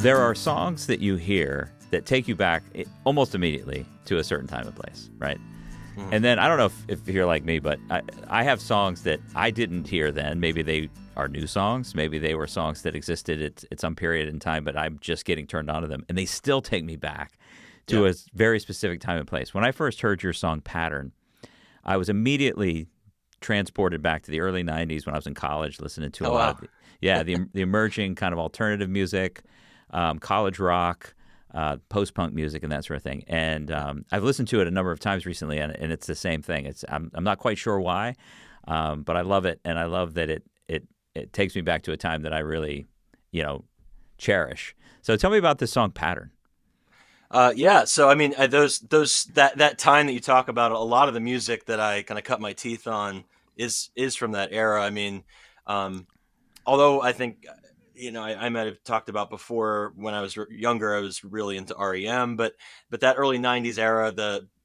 There are songs that you hear that take you back almost immediately to a certain time and place, right? Mm-hmm. And then I don't know if you're like me, but I have songs that I didn't hear then. Maybe they are new songs. Maybe they were songs that existed at some period in time, but I'm just getting turned on to them. And they still take me back to a very specific time and place. When I first heard your song Pattern, I was immediately transported back to the early 90s when I was in college listening to a lot of the emerging kind of alternative music, college rock, post-punk music and that sort of thing. And I've listened to it a number of times recently, and it's the same thing. I'm not quite sure why, but I love it, and I love that it takes me back to a time that I really, cherish. So tell me about this song Pattern. So I mean, that time that you talk about, a lot of the music that I kind of cut my teeth on is from that era. I mean, although I think, I might have talked about before when I was younger, I was really into REM, but that early '90s era,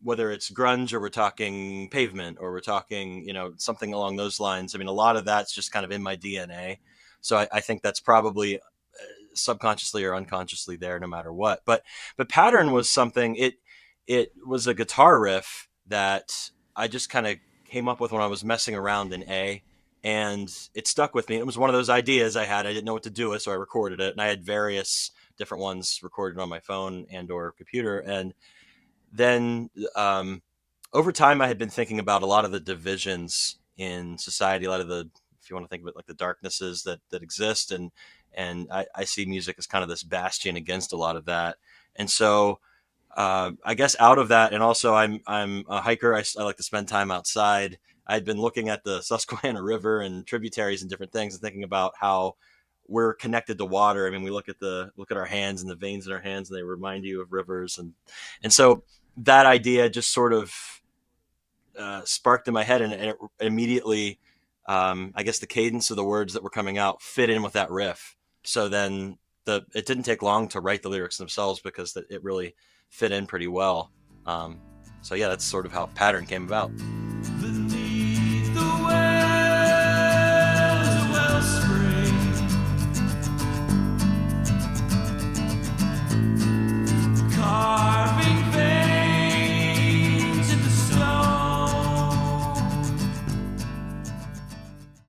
whether it's grunge or we're talking Pavement or we're talking, something along those lines. I mean, a lot of that's just kind of in my DNA. So I think that's probably subconsciously or unconsciously there no matter what. But Pattern was something, it was a guitar riff that I just kind of came up with when I was messing around in A, and it stuck with me. It was one of those ideas I had. I didn't know what to do with, so I recorded it, and I had various different ones recorded on my phone and or computer. And then over time I had been thinking about a lot of the divisions in society, a lot of the, if you want to think of it like the darknesses that exist, and I see music as kind of this bastion against a lot of that. And so I guess out of that, and also I'm a hiker. I like to spend time outside. I'd been looking at the Susquehanna River and tributaries and different things, and thinking about how we're connected to water. I mean, we look at our hands and the veins in our hands, and they remind you of rivers, and so that idea just sort of sparked in my head, and it immediately, I guess the cadence of the words that were coming out fit in with that riff. So then it didn't take long to write the lyrics themselves, because it really fit in pretty well. So yeah, that's sort of how Pattern came about.